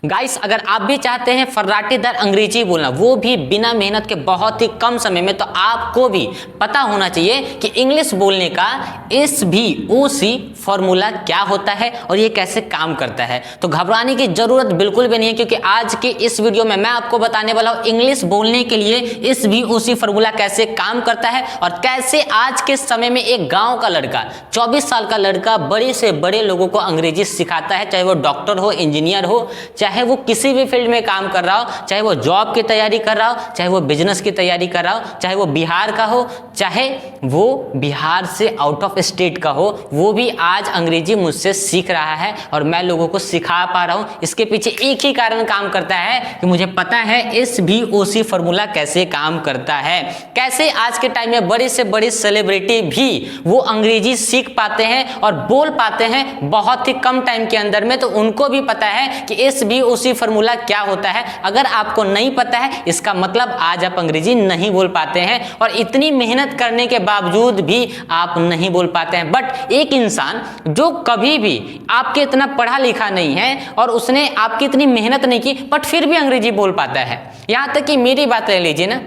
Guys, अगर आप भी चाहते हैं फर्राटेदार अंग्रेजी बोलना, वो भी बिना मेहनत के बहुत ही कम समय में, तो आपको भी पता होना चाहिए कि इंग्लिश बोलने का SVOC फॉर्मूला क्या होता है और ये कैसे काम करता है। तो घबराने की जरूरत बिल्कुल भी नहीं है, क्योंकि आज के इस वीडियो में मैं आपको बताने वाला हूं इंग्लिश बोलने के लिए SVOC फॉर्मूला कैसे काम करता है और कैसे आज के समय में एक गांव का लड़का, 24 साल का लड़का बड़े से बड़े लोगों को अंग्रेजी सिखाता है, चाहे वो डॉक्टर हो, इंजीनियर हो, चाहे वो किसी भी फील्ड में काम कर रहा हो, चाहे वो जॉब की तैयारी कर रहा हो, चाहे वो बिजनेस की तैयारी कर रहा हो, चाहे वो बिहार का हो, चाहे वो बिहार से आउट ऑफ स्टेट का हो, वो भी आज अंग्रेजी मुझसे सीख रहा है और मैं लोगों को सिखा पा रहा हूं। इसके पीछे एक ही कारण काम करता है कि मुझे पता है SVOC फॉर्मूला कैसे काम करता है, कैसे आज के टाइम में बड़े से बड़े सेलिब्रिटी भी वो अंग्रेजी सीख पाते हैं और बोल पाते हैं बहुत ही कम टाइम के अंदर में। तो उनको भी पता है कि SVOC फॉर्मूला क्या होता है। अगर आपको नहीं पता है, इसका मतलब आज आप अंग्रेजी नहीं बोल पाते हैं और इतनी मेहनत करने के बावजूद भी आप नहीं बोल पाते हैं। बट एक इंसान जो कभी भी आपके इतना पढ़ा लिखा नहीं है और उसने आपकी इतनी मेहनत नहीं की, बट फिर भी अंग्रेजी बोल पाता है। यहां तक कि मेरी बात ले लीजिए ना,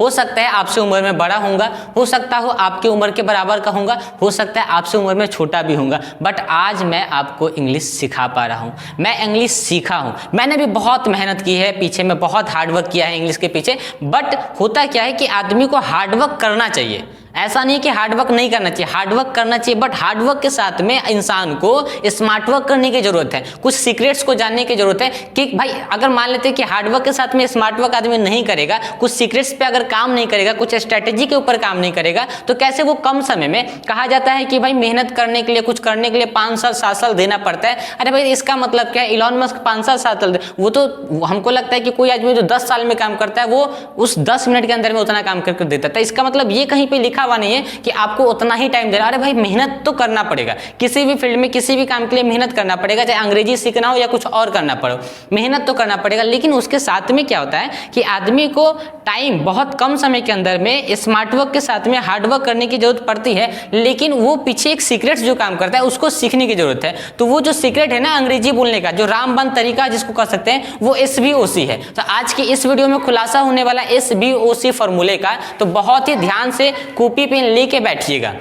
हो सकता है आपसे उम्र में बड़ा होऊंगा, हो सकता हो आपकी उम्र के बराबर का होऊंगा, हो सकता है आपसे उम्र में छोटा भी होऊंगा, बट आज मैं आपको इंग्लिश सिखा पा रहा हूं। मैं इंग्लिश सीखा हूं, मैंने भी बहुत मेहनत की है, पीछे में बहुत हार्डवर्क किया है इंग्लिश के पीछे। बट होता क्या है कि आदमी को हार्डवर्क करना चाहिए, ऐसा नहीं कि हार्डवर्क नहीं करना चाहिए, हार्डवर्क करना चाहिए, बट हार्डवर्क के साथ में इंसान को स्मार्ट वर्क करने की जरूरत है, कुछ सीक्रेट्स को जानने की जरूरत है। कि भाई अगर मान लेते हैं कि हार्डवर्क के साथ में स्मार्ट वर्क आदमी नहीं करेगा, कुछ सीक्रेट्स पे अगर काम नहीं करेगा, कुछ स्ट्रेटेजी के ऊपर काम नहीं करेगा, तो कैसे वो कम समय में, कहा जाता है कि भाई मेहनत करने के लिए, कुछ करने के लिए 5 साल 7 साल देना पड़ता है। अरे भाई इसका मतलब क्या है, इलॉन मस्क 5 साल 7 साल, वो तो हमको लगता है कि कोई आदमी जो 10 साल में काम करता है वो उस 10 मिनट के अंदर में उतना काम करके देता है। इसका मतलब ये कहीं पे लिखा हुआ नहीं है कि आपको उतना ही टाइम देना। अरे भाई मेहनत तो करना पड़ेगा, किसी भी फील्ड में किसी भी काम के लिए मेहनत करना पड़ेगा, चाहे अंग्रेजी सीखना हो या कुछ और करना पड़े, मेहनत तो करना पड़ेगा। लेकिन उसके साथ में क्या होता है कि आदमी को टाइम बहुत कम समय के अंदर में स्मार्ट वर्क के साथ में हार्ड वर्क करने की जरूरत पड़ती है, लेकिन वो पीछे एक सीक्रेट जो काम करता है उसको सीखने की जरूरत है। तो वो जो सीक्रेट है ना अंग्रेजी बोलने का, जो रामबाण तरीका जिसको कह सकते हैं, वो SVOC है। तो आज की इस वीडियो में खुलासा होने वाला SVOC फॉर्मूले का, तो बहुत ही ध्यान से कॉपी पेन लेके बैठिएगा,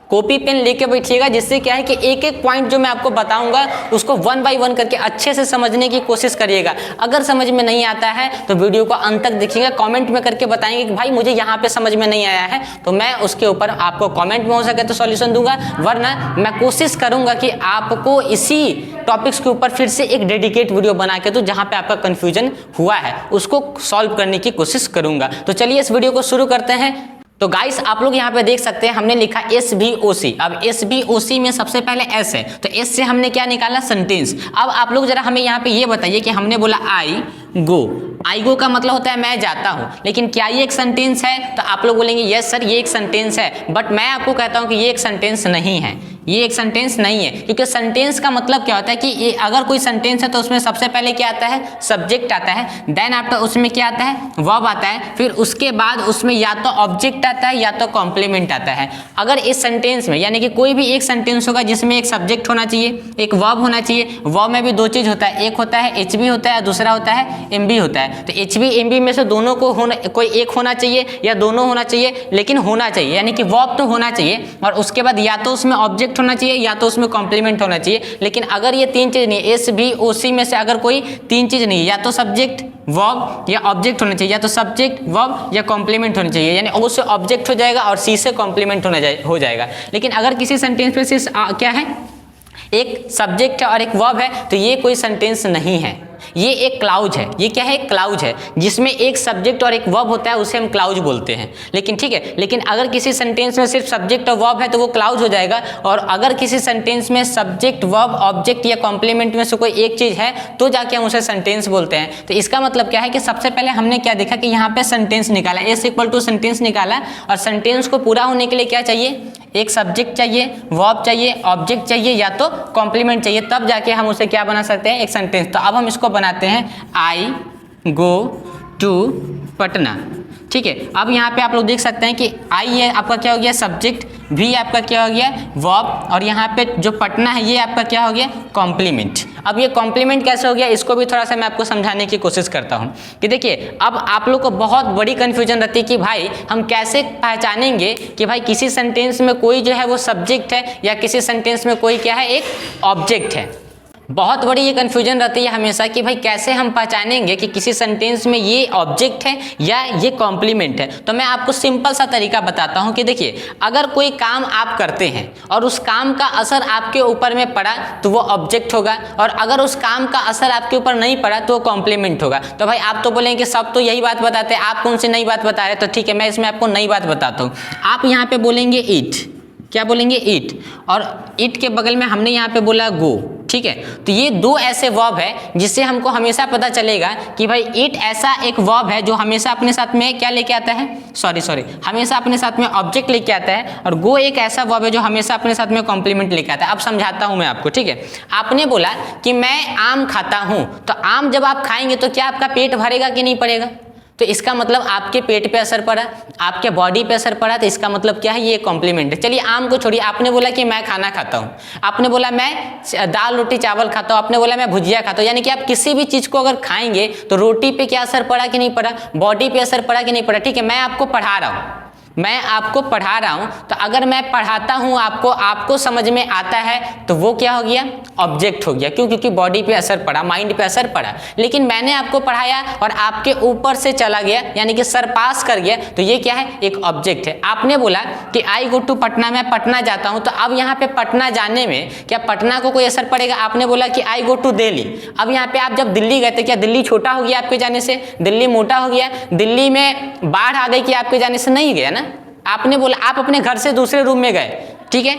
कॉपी पेन लेके बैठिएगा, जिससे क्या है कि एक एक पॉइंट जो मैं आपको बताऊंगा उसको 1 बाय 1 करके अच्छे से समझने की कोशिश करिएगा। अगर समझ में नहीं आता है तो वीडियो को अंत तक देखिएगा, कमेंट में करके बताएंगे कि भाई मुझे यहाँ पे समझ में नहीं आया है, तो मैं उसके ऊपर आपको कमेंट में हो सके तो सॉल्यूशन दूंगा, वरना मैं कोशिश करूंगा कि आपको इसी टॉपिक्स के ऊपर फिर से एक डेडिकेट वीडियो बना के दूं, जहां पे आपका कंफ्यूजन हुआ है उसको सॉल्व करने की कोशिश करूंगा। तो चलिए इस वीडियो को शुरू करते हैं। तो गाइस आप लोग यहाँ पे देख सकते हैं हमने लिखा SVOC। अब SVOC में सबसे पहले S है, तो S से हमने क्या निकाला, सेंटेंस। अब आप लोग जरा हमें यहाँ पे ये बताइए कि हमने बोला आई गो का मतलब होता है मैं जाता हूँ, लेकिन क्या ये एक सेंटेंस है? तो आप लोग बोलेंगे यस सर ये एक सेंटेंस है, बट मैं आपको कहता हूँ कि ये एक सेंटेंस नहीं है, ये एक सेंटेंस नहीं है। क्योंकि सेंटेंस का मतलब क्या होता है कि ये अगर कोई सेंटेंस है तो उसमें सबसे पहले क्या आता है, सब्जेक्ट आता है, देन आफ्टर उसमें क्या आता है, वर्ब आता है, फिर उसके बाद उसमें या तो ऑब्जेक्ट आता है या तो कॉम्प्लीमेंट आता है। अगर इस सेंटेंस में यानी कि कोई भी एक सेंटेंस होगा जिसमें एक सब्जेक्ट होना चाहिए, एक वर्ब होना चाहिए, वर्ब में भी 2 चीज होता है, एक होता है HB होता है, दूसरा होता है MB होता है। तो HB MB में से दोनों को कोई एक होना चाहिए या दोनों होना चाहिए, लेकिन होना चाहिए यानी कि वर्ब तो होना चाहिए, और उसके बाद या तो उसमें ऑब्जेक्ट होना चाहिए या तो उसमें कॉम्प्लीमेंट होना चाहिए। लेकिन अगर ये 3 चीज नहीं, SVOC में से अगर कोई 3 चीज नहीं, या तो सब्जेक्ट वर्ब या ऑब्जेक्ट होना चाहिए, या तो सब्जेक्ट वर्ब या कॉम्प्लीमेंट होना चाहिए, यानी O से ऑब्जेक्ट हो जाएगा और C से कॉम्प्लीमेंट हो जाएगा। लेकिन अगर किसी सेंटेंस पे सिर्फ क्या है, एक सब्जेक्ट है और एक वर्ब है, तो ये कोई सेंटेंस नहीं है, ये एक क्लाउज है। ये क्या है, क्लाउज है, जिसमें एक सब्जेक्ट और एक वर्ब होता है, उसे हम क्लाउज बोलते हैं। लेकिन ठीक है, लेकिन अगर किसी सेंटेंस में सिर्फ सब्जेक्ट और वर्ब है तो वो क्लाउज हो जाएगा, और अगर किसी सेंटेंस में सब्जेक्ट वर्ब ऑब्जेक्ट या कॉम्प्लीमेंट में से कोई एक चीज है तो जाके हम उसे सेंटेंस बोलते हैं। तो इसका मतलब क्या है कि सबसे पहले हमने क्या देखा कि यहाँ पे सेंटेंस निकाला, S= सेंटेंस निकाला, और सेंटेंस को पूरा होने के लिए क्या चाहिए, एक सब्जेक्ट चाहिए, वर्ब चाहिए, ऑब्जेक्ट चाहिए या तो कॉम्प्लीमेंट चाहिए, तब जाके हम उसे क्या बना सकते हैं, एक सेंटेंस। तो अब हम इसको बनाते हैं, आई गो टू पटना। ठीक है, अब यहाँ पे आप लोग देख सकते हैं कि आई है आपका क्या हो गया, सब्जेक्ट, भी आपका क्या हो गया, वर्ब, और यहाँ पे जो पटना है ये आपका क्या हो गया, कॉम्प्लीमेंट। अब ये कॉम्प्लीमेंट कैसे हो गया, इसको भी थोड़ा सा मैं आपको समझाने की कोशिश करता हूँ कि देखिए अब आप लोग को बहुत बड़ी कंफ्यूजन रहती है कि भाई हम कैसे पहचानेंगे कि भाई किसी सेंटेंस में कोई जो है वो सब्जेक्ट है या किसी सेंटेंस में कोई क्या है, एक ऑब्जेक्ट है। बहुत बड़ी ये कन्फ्यूजन रहती है हमेशा कि भाई कैसे हम पहचानेंगे कि किसी सेंटेंस में ये ऑब्जेक्ट है या ये कॉम्प्लीमेंट है। तो मैं आपको सिंपल सा तरीका बताता हूँ कि देखिए अगर कोई काम आप करते हैं और उस काम का असर आपके ऊपर में पड़ा तो वो ऑब्जेक्ट होगा, और अगर उस काम का असर आपके ऊपर नहीं पड़ा तो वो कॉम्प्लीमेंट होगा। तो भाई आप तो बोलेंगे सब तो यही बात बताते हैं, आप कौन सी नई बात बता रहे हैं? तो ठीक है, मैं इसमें आपको नई बात बताता हूँ। आप यहाँ पे बोलेंगे ईट, क्या बोलेंगे? ईट, और ईट के बगल में हमने यहाँ पे बोला गो, ठीक है। तो ये दो ऐसे वर्ब है जिससे हमको हमेशा पता चलेगा कि भाई ईट ऐसा एक वर्ब है जो हमेशा अपने साथ में क्या लेके आता है, सॉरी हमेशा अपने साथ में ऑब्जेक्ट लेके आता है, और गो एक ऐसा वर्ब है जो हमेशा अपने साथ में कॉम्प्लीमेंट लेके आता है। अब समझाता हूं मैं आपको, ठीक है। आपने बोला कि मैं आम खाता हूं, तो आम जब आप खाएंगे तो क्या आपका पेट भरेगा कि नहीं पड़ेगा? तो इसका मतलब आपके पेट पे असर पड़ा, आपके बॉडी पे असर पड़ा, तो इसका मतलब क्या है, ये कॉम्प्लीमेंट है। चलिए आम को छोड़िए, आपने बोला कि मैं खाना खाता हूँ, आपने बोला मैं दाल रोटी चावल खाता हूँ, आपने बोला मैं भुजिया खाता हूँ, यानी कि आप किसी भी चीज़ को अगर खाएंगे तो रोटी पे क्या असर पड़ा कि नहीं पड़ा, बॉडी पे असर पड़ा कि नहीं पड़ा। ठीक है, मैं आपको पढ़ा रहा हूँ, मैं आपको पढ़ा रहा हूं, तो अगर मैं पढ़ाता हूं आपको समझ में आता है तो वो क्या हो गया, ऑब्जेक्ट हो गया। क्यों? क्योंकि बॉडी पे असर पड़ा, माइंड पे असर पड़ा। लेकिन मैंने आपको पढ़ाया और आपके ऊपर से चला गया, यानी कि सरपास कर गया, तो ये क्या है, एक ऑब्जेक्ट है। आपने बोला कि आई गो टू पटना, मैं पटना जाता हूं, तो अब यहाँ पे पटना जाने में क्या पटना को कोई असर पड़ेगा? आपने बोला कि आई गो टू दिल्ली, अब यहाँ पे आप जब दिल्ली गए थे, क्या दिल्ली छोटा हो गया आपके जाने से, दिल्ली मोटा हो गया, दिल्ली में बाढ़ आ गई कि आपके जाने से? नहीं गया ना। आपने बोला आप अपने घर से दूसरे रूम में गए, ठीक है,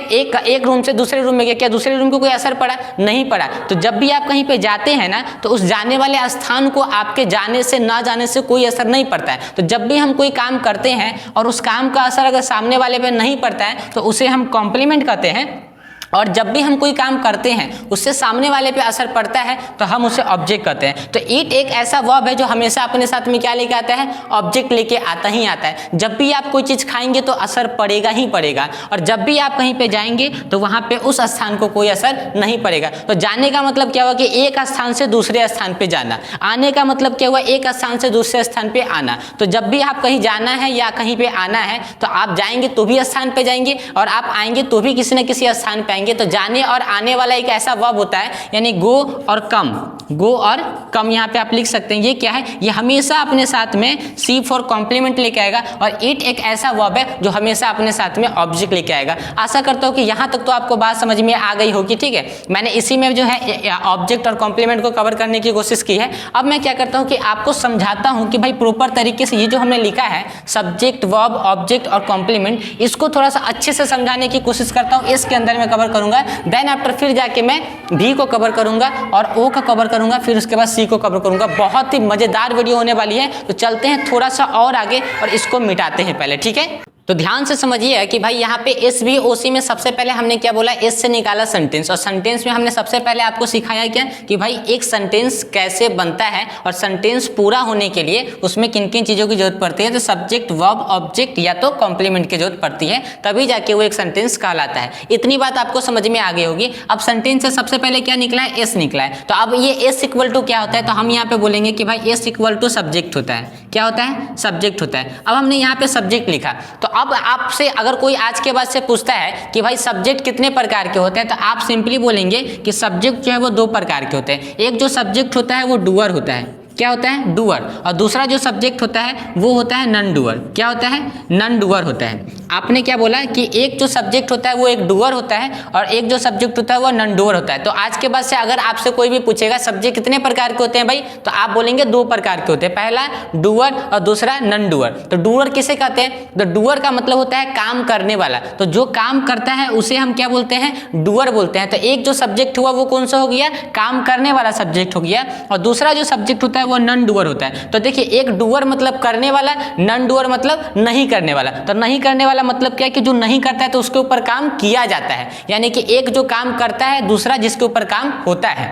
एक रूम से दूसरे रूम में गए, क्या दूसरे रूम को कोई असर पड़ा? नहीं पड़ा। तो जब भी आप कहीं पे जाते हैं ना, तो उस जाने वाले स्थान को आपके जाने से ना जाने से कोई असर नहीं पड़ता है। तो जब भी हम कोई काम करते हैं और उस काम का असर अगर सामने वाले पे नहीं पड़ता है तो उसे हम कॉम्प्लीमेंट कहते हैं, और जब भी हम कोई काम करते हैं उससे सामने वाले पे असर पड़ता है तो हम उसे ऑब्जेक्ट कहते हैं। तो ईट एक ऐसा वर्ब है जो हमेशा अपने साथ में क्या लेके आता है, ऑब्जेक्ट लेके आता ही आता है। जब भी आप कोई चीज़ खाएंगे तो असर पड़ेगा ही पड़ेगा, और जब भी आप कहीं पे जाएंगे तो वहाँ पे उस स्थान को कोई असर नहीं पड़ेगा। तो जाने का मतलब क्या हुआ कि एक स्थान से दूसरे स्थान पे जाना, आने का मतलब क्या हुआ, एक स्थान से दूसरे स्थान पे आना। तो जब भी आप कहीं जाना है या कहीं पे आना है तो आप जाएंगे तो भी स्थान पे जाएंगे, और आप आएंगे तो भी किसी न किसी स्थान पे। तो जाने और आने वाला एक ऐसा वर्ब होता है, यानी गो और कम, गो और कम यहाँ पे आप लिख सकते हैं। ये क्या है, ये हमेशा अपने साथ में सी फॉर कॉम्प्लीमेंट लेके आएगा, और इट एक ऐसा वर्ब है जो हमेशा अपने साथ में ऑब्जेक्ट लेके आएगा। आशा करता हूँ कि यहाँ तक तो आपको बात समझ में आ गई होगी, ठीक है। मैंने इसी में जो है ऑब्जेक्ट और कॉम्प्लीमेंट को कवर करने की कोशिश की है। अब मैं क्या करता हूँ कि आपको समझाता हूँ कि भाई प्रॉपर तरीके से ये जो हमने लिखा है सब्जेक्ट, वर्ब, ऑब्जेक्ट और कॉम्प्लीमेंट, इसको थोड़ा सा अच्छे से समझाने की कोशिश करता हूँ। इसके अंदर मैं कवर करूंगा, देन आफ्टर फिर जाके मैं भी को कवर करूंगा और ओ का कवर करूंगा, फिर उसके बाद सी को कवर करूंगा। बहुत ही मजेदार वीडियो होने वाली है। तो चलते हैं थोड़ा सा और आगे और इसको मिटाते हैं पहले, ठीक है। तो ध्यान से समझिए कि भाई यहाँ पे एस वी ओ सी में सबसे पहले हमने क्या बोला, एस से निकाला सेंटेंस, और सेंटेंस में हमने सबसे पहले आपको सिखाया क्या कि भाई एक सेंटेंस कैसे बनता है और सेंटेंस पूरा होने के लिए उसमें किन किन चीज़ों की जरूरत पड़ती है। तो सब्जेक्ट, वर्ब, ऑब्जेक्ट या तो कॉम्प्लीमेंट की जरूरत पड़ती है, तभी जाके वो एक सेंटेंस कहलाता है। इतनी बात आपको समझ में आ गई होगी। अब सेंटेंस से सबसे पहले क्या निकला है, एस निकला है। तो अब ये एस इक्वल टू क्या होता है, तो हम यहाँ पे बोलेंगे कि भाई एस इक्वल टू सब्जेक्ट होता है। क्या होता है, सब्जेक्ट होता है। अब हमने यहाँ पे सब्जेक्ट लिखा, तो अब आपसे अगर कोई आज के बाद से पूछता है कि भाई सब्जेक्ट कितने प्रकार के होते हैं, तो आप सिंपली बोलेंगे कि सब्जेक्ट जो है वो दो प्रकार के होते हैं। एक जो सब्जेक्ट होता है वो डूअर होता है, क्या होता है, डूअर, और दूसरा जो सब्जेक्ट होता है वो होता है नन डूअर। क्या होता है, नन डूअर होता है। आपने क्या बोला कि एक जो सब्जेक्ट होता है वो एक डूअर होता है और एक जो सब्जेक्ट होता है वो नन डूअर होता है। तो आज के बाद से अगर आपसे कोई भी पूछेगा सब्जेक्ट कितने प्रकार के होते हैं भाई, तो आप बोलेंगे दो प्रकार के होते हैं, पहला डूअर और दूसरा नन डूअर। तो डूअर किसे कहते हैं, तो डूअर का मतलब होता है काम करने वाला। तो जो काम करता है उसे हम क्या बोलते हैं, डूअर बोलते हैं। तो एक जो सब्जेक्ट हुआ वो कौन सा हो गया, काम करने वाला सब्जेक्ट हो गया, और दूसरा जो सब्जेक्ट होता है वो नन डूअर होता है। तो देखिए एक डूअर मतलब करने वाला, नन डूअर मतलब नहीं करने वाला। तो नहीं करने वाला मतलब क्या है कि जो नहीं करता है तो उसके ऊपर काम किया जाता है, यानी कि एक जो काम करता है दूसरा जिसके ऊपर काम होता है।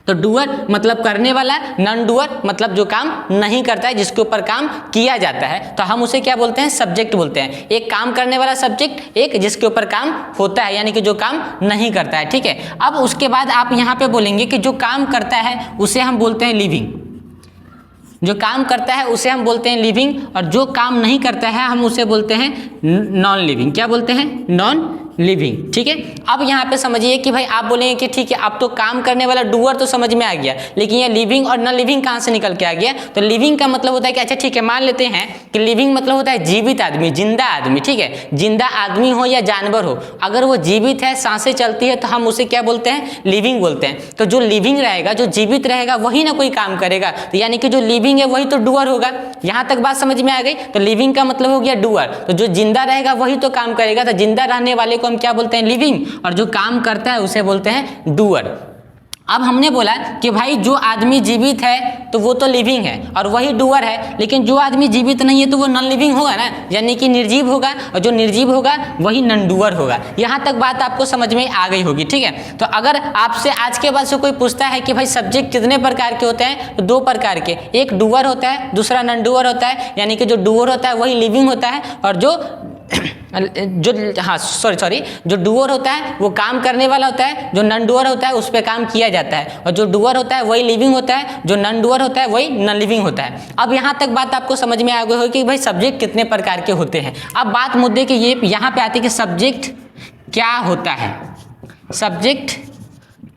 तो डूअर मतलब करने वाला, नॉन डूअर मतलब जो काम नहीं करता है, जिसके ऊपर काम किया जाता है, तो हम उसे क्या बोलते हैं? सब्जेक्ट बोलते हैं। एक काम करने वाला सब्जेक्ट, एक जिसके ऊपर काम होता है, यानी कि जो काम नहीं करता है, ठीक है। अब उसके बाद आप यहाँ पे बोलेंगे कि जो काम करता है उसे हम बोलते हैं लिविंग, जो काम करता है उसे हम बोलते हैं लिविंग, और जो काम नहीं करता है हम उसे बोलते हैं नॉन लिविंग। क्या बोलते हैं? नॉन लिविंग, ठीक है। अब यहाँ पे समझिए कि भाई आप बोलेंगे कि ठीक है, अब तो काम करने वाला डूअर तो समझ में आ गया, लेकिन ये लिविंग और नॉन लिविंग कहाँ से निकल के आ गया? तो लिविंग का मतलब होता है कि अच्छा ठीक है, मान लेते हैं कि लिविंग मतलब होता है जीवित आदमी, जिंदा आदमी, ठीक है। जिंदा आदमी हो या जानवर हो, अगर वो जीवित है, सांसें चलती है, तो हम उसे क्या बोलते हैं? लिविंग बोलते हैं। तो जो लिविंग रहेगा, जो जीवित रहेगा, वही ना कोई काम करेगा, तो यानी कि जो लिविंग है वही तो डूअर होगा। यहाँ तक बात समझ में आ गई? तो लिविंग का मतलब हो गया डूअर, तो जो जिंदा रहेगा वही तो काम करेगा, तो जिंदा रहने वाले को हम क्या बोलते हैं? लिविंग, और जो काम करता है उसे बोलते हैं डूअर। अब हमने बोला कि भाई जो आदमी जीवित है तो वो तो लिविंग है और वही डूअर है, लेकिन जो आदमी जीवित नहीं है तो वो नॉन लिविंग होगा ना, यानी कि निर्जीव होगा, और जो निर्जीव होगा वही नॉन डूअर होगा। यहाँ तक बात आपको समझ में आ गई होगी, ठीक है। तो अगर आपसे आज के बाद से कोई पूछता है कि भाई सब्जेक्ट कितने प्रकार के होते हैं, तो 2 प्रकार के, एक डूअर होता है, दूसरा नॉन डूअर होता है, यानी कि जो डूअर होता है वही लिविंग होता है, और जो जो डूअर होता है वो काम करने वाला होता है, जो नॉन डूअर होता है उस पर काम किया जाता है, और जो डूअर होता है वही लिविंग होता है, जो नॉन डूअर होता है वही नॉन लिविंग होता है। अब यहाँ तक बात आपको समझ में आ गई होगी कि भाई सब्जेक्ट कितने प्रकार के होते हैं। अब बात मुद्दे की ये यहाँ पे आती है कि सब्जेक्ट क्या होता है, सब्जेक्ट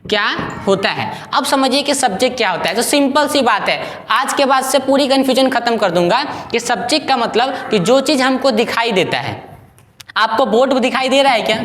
क्या होता है। अब समझिए कि सब्जेक्ट क्या होता है। तो सिंपल सी बात है, आज के बाद से पूरी कंफ्यूजन खत्म कर दूंगा कि सब्जेक्ट का मतलब कि जो चीज हमको दिखाई देता है। आपको बोर्ड दिखाई दे रहा है क्या?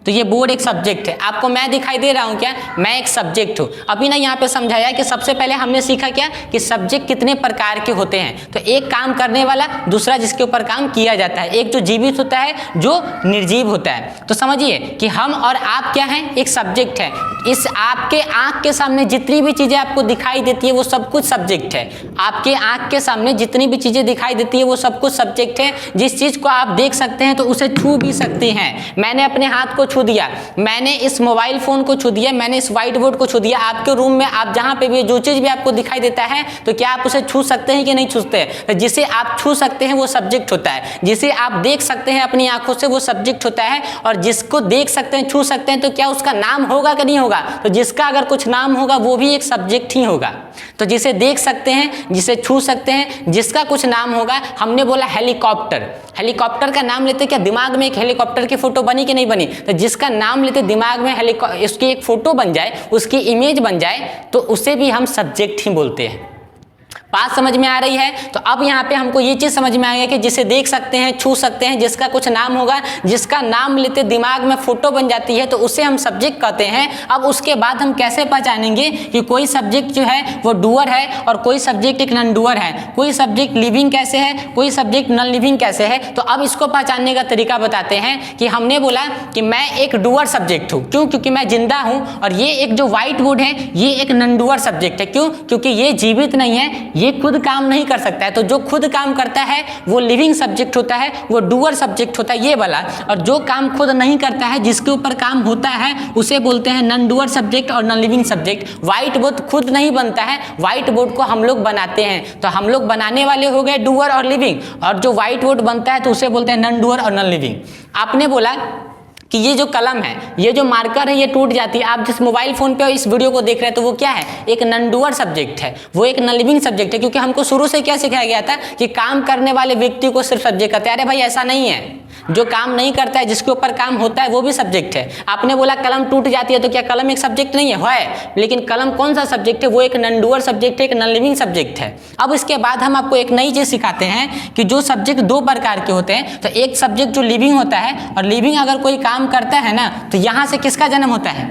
तो ये बोर्ड एक सब्जेक्ट है। आपको मैं दिखाई दे रहा हूँ क्या? मैं एक सब्जेक्ट हूँ। अभी ना यहाँ पे समझाया कि सबसे पहले हमने सीखा क्या कि सब्जेक्ट कितने प्रकार के होते हैं। तो एक काम करने वाला, दूसरा जिसके ऊपर काम किया जाता है, एक जो जीवित होता है, जो निर्जीव होता है। तो समझिए कि हम और आप क्या हैं? एक सब्जेक्ट है। इस आपके आंख के सामने जितनी भी चीजें आपको दिखाई देती है वो सब कुछ सब्जेक्ट है। आपके आंख के सामने जितनी भी चीजें दिखाई देती है वो सब कुछ सब्जेक्ट है। जिस चीज को आप देख सकते हैं तो उसे छू भी सकते हैं। मैंने अपने हाथ को छू दिया, मैंने इस मोबाइल फोन को छू दिया, मैंने इस व्हाइट बोर्ड को छू दिया। आपके रूम में आप जहां पे भी जो चीज भी आपको दिखाई देता है तो क्या आप उसे छू सकते हैं कि नहीं छूते हैं? तो जिसे आप छू सकते हैं वो सब्जेक्ट होता है। जिसे आप देख सकते हैं अपनी आंखों से वो सब्जेक्ट होता है। और जिसको देख सकते हैं, छू सकते हैं, तो क्या उसका नाम होगा कि नहीं होगा? तो जिसका अगर कुछ नाम होगा वो भी एक सब्जेक्ट ही होगा। तो जिसे देख सकते हैं, जिसे छू सकते हैं, जिसका कुछ नाम होगा। हमने बोला हेलीकॉप्टर, हेलीकॉप्टर का नाम लेते क्या दिमाग में एक हेलीकॉप्टर की फोटो बनी कि नहीं बनी? तो जिसका नाम लेते दिमाग में उसकी एक फोटो बन जाए, उसकी इमेज बन जाए, तो उसे भी हम सब्जेक्ट ही बोलते हैं। बात समझ में आ रही है? तो अब यहाँ पे हमको ये चीज समझ में आ गया कि जिसे देख सकते हैं, छू सकते हैं, जिसका कुछ नाम होगा, जिसका नाम लेते दिमाग में फोटो बन जाती है, तो उसे हम सब्जेक्ट कहते हैं। अब उसके बाद हम कैसे पहचानेंगे कि कोई सब्जेक्ट जो है वो डूअर है और कोई सब्जेक्ट एक नॉन डूअर है, कोई सब्जेक्ट लिविंग कैसे है, कोई सब्जेक्ट नॉन लिविंग कैसे है? तो अब इसको पहचानने का तरीका बताते हैं कि हमने बोला कि मैं एक डूअर सब्जेक्ट हूँ। क्यों? क्योंकि मैं जिंदा हूँ। और ये एक जो व्हाइट बोर्ड है ये एक नॉन डूअर सब्जेक्ट है। क्यों? क्योंकि ये जीवित नहीं है, ये खुद काम नहीं कर सकता है। तो जो खुद काम करता है वो लिविंग सब्जेक्ट होता है, वो डूअर सब्जेक्ट होता है, ये वाला। और जो काम खुद नहीं करता है, जिसके ऊपर काम होता है, उसे बोलते हैं नॉन डूअर सब्जेक्ट और non living subject. White board खुद नहीं बनता है, व्हाइट बोर्ड को हम लोग बनाते हैं। तो हम लोग बनाने वाले हो गए डूअर और लिविंग। और जो व्हाइट बोर्ड बनता है तो उसे बोलते हैं नॉन डूअर और नॉन लिविंग। आपने बोला कि ये जो कलम है, ये जो मार्कर है, ये टूट जाती है। आप जिस मोबाइल फोन पे इस वीडियो को देख रहे हैं तो वो क्या है? एक नॉन डूअर सब्जेक्ट है, वो एक नॉन लिविंग सब्जेक्ट है। क्योंकि हमको शुरू से क्या सिखाया गया था कि काम करने वाले व्यक्ति को सिर्फ सब्जेक्ट कहते हैं। अरे भाई ऐसा नहीं है, जो काम नहीं करता है, जिसके ऊपर काम होता है वो भी सब्जेक्ट है। आपने बोला कलम टूट जाती है, तो क्या कलम एक सब्जेक्ट नहीं है? लेकिन कलम कौन सा सब्जेक्ट है? वो एक नॉन डूअर सब्जेक्ट है, एक नॉन लिविंग सब्जेक्ट है। अब इसके बाद हम आपको एक नई चीज सिखाते हैं कि जो सब्जेक्ट 2 प्रकार के होते हैं। तो एक सब्जेक्ट जो लिविंग होता है, और लिविंग अगर कोई काम करता है ना, तो यहां से किसका जन्म होता है?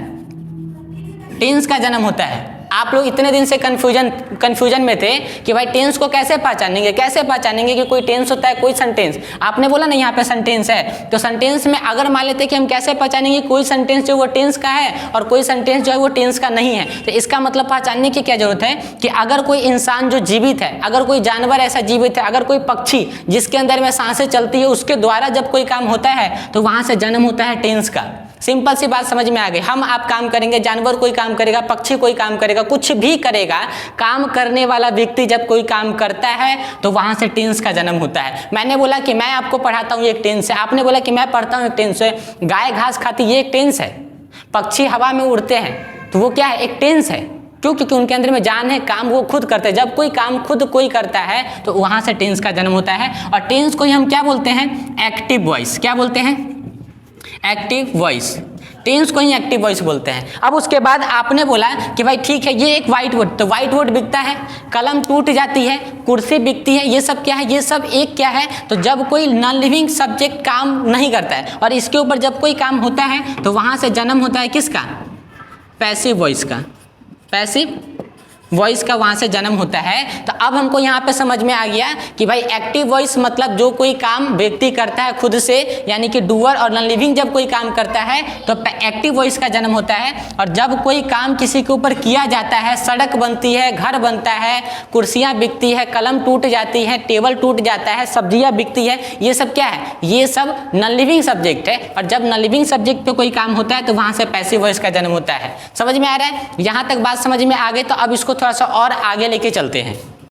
टेंस का जन्म होता है। आप लोग इतने दिन से कंफ्यूजन में थे कि भाई टेंस को कैसे पहचानेंगे कि कोई टेंस होता है, कोई सेंटेंस। आपने बोला ना यहाँ पे सेंटेंस है, तो सेंटेंस में अगर मान लेते कि हम कैसे पहचानेंगे कोई सेंटेंस जो वो टेंस का है और कोई सेंटेंस जो है वो टेंस का नहीं है। तो इसका मतलब पहचानने की क्या जरूरत है कि अगर कोई इंसान जो जीवित है, अगर कोई जानवर ऐसा जीवित है, अगर कोई पक्षी जिसके अंदर में सांसें चलती है, उसके द्वारा जब कोई काम होता है तो वहां से जन्म होता है टेंस का। सिंपल सी बात समझ में आ गई। हम आप काम करेंगे, जानवर कोई काम करेगा, पक्षी कोई काम करेगा, कुछ भी करेगा, काम करने वाला व्यक्ति जब कोई काम करता है तो वहां से टेंस का जन्म होता है। मैंने बोला कि मैं आपको पढ़ाता हूं, ये एक टेंस है। आपने बोला कि मैं पढ़ता हूं, एक टेंस है। गाय घास खाती, ये एक टेंस है। पक्षी हवा में उड़ते हैं तो वो क्या है, एक टेंस है। क्यों? क्योंकि उनके अंदर में जान है, काम वो खुद करते हैं। जब कोई काम खुद कोई करता है तो वहां से टेंस का जन्म होता है। और टेंस को ही हम क्या बोलते हैं, एक्टिव वॉइस। क्या बोलते हैं, एक्टिव वॉइस। टेंस को ही एक्टिव वॉइस बोलते हैं। अब उसके बाद आपने बोला कि भाई ठीक है, ये एक व्हाइट बोर्ड, तो व्हाइट बोर्ड बिकता है, कलम टूट जाती है, कुर्सी बिकती है, ये सब क्या है, ये सब एक क्या है, तो जब कोई नॉन लिविंग सब्जेक्ट काम नहीं करता है और इसके ऊपर जब कोई काम होता है तो वहां से जन्म होता है किसका, पैसिव वॉइस का। पैसिव वॉइस का वहां से जन्म होता है। तो अब हमको यहाँ पे समझ में आ गया कि भाई एक्टिव वॉइस मतलब जो कोई काम व्यक्ति करता है खुद से, यानी कि डूअर, और नॉन लिविंग जब कोई काम करता है तो एक्टिव वॉइस का जन्म होता है। और जब कोई काम किसी के ऊपर किया जाता है, सड़क बनती है, घर बनता है, कुर्सियाँ बिकती है, कलम टूट जाती है, टेबल टूट जाता है, सब्जियाँ बिकती है, ये सब क्या है, ये सब नॉन लिविंग सब्जेक्ट है। और जब नॉन लिविंग सब्जेक्ट पे कोई काम होता है तो वहां से पैसिव वॉइस का जन्म होता है। समझ में आ रहा है? यहाँ तक बात समझ में आ गई। तो अब इसको थोड़ा सा और आगे लेके चलते हैं।